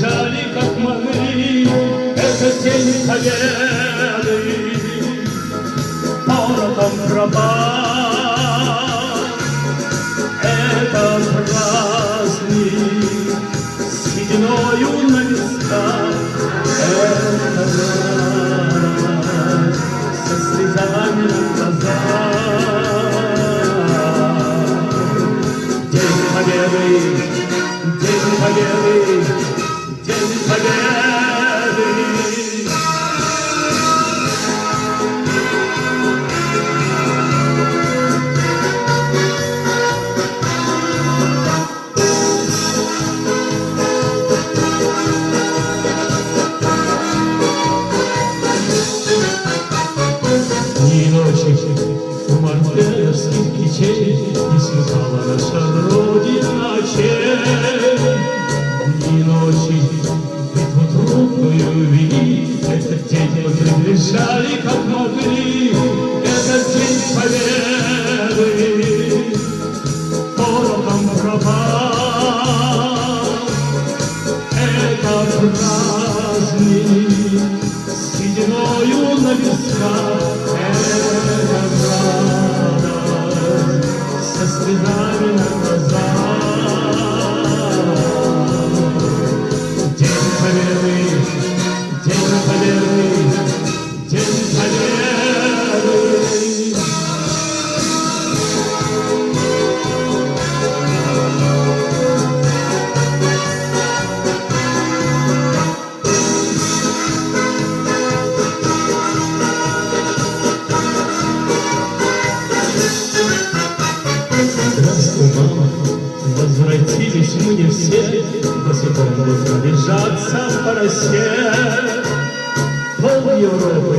приближали, как могли, этот день победы. Порохом пропал этот праздник, сединою на висках, это радость со слезами на глазах. День победы, день победы, день победы. Ни ночи мартеновских печей не смыкала наша Родина честь. Ни ночи битву трудную вели, этот день мы приближали, как могли, этот день победы. Порохом пропал этот праздник, сединою на висках, это радость со слезами на глазах. День победы, день победы, день победы. Здравствуй, мама, возвратились мы не все, босиком можно лежаться в поросе. Пол Европы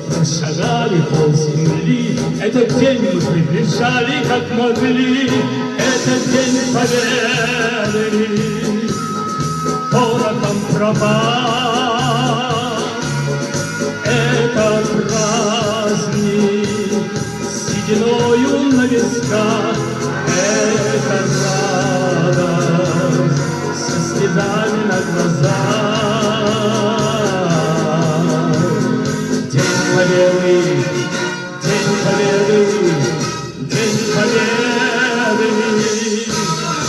прошагали, пол земли, этот день мы приближали, как могли, этот день победы. Порохом пропал этот праздник, сединою на висках, это радость со слезами на глазах. День победы,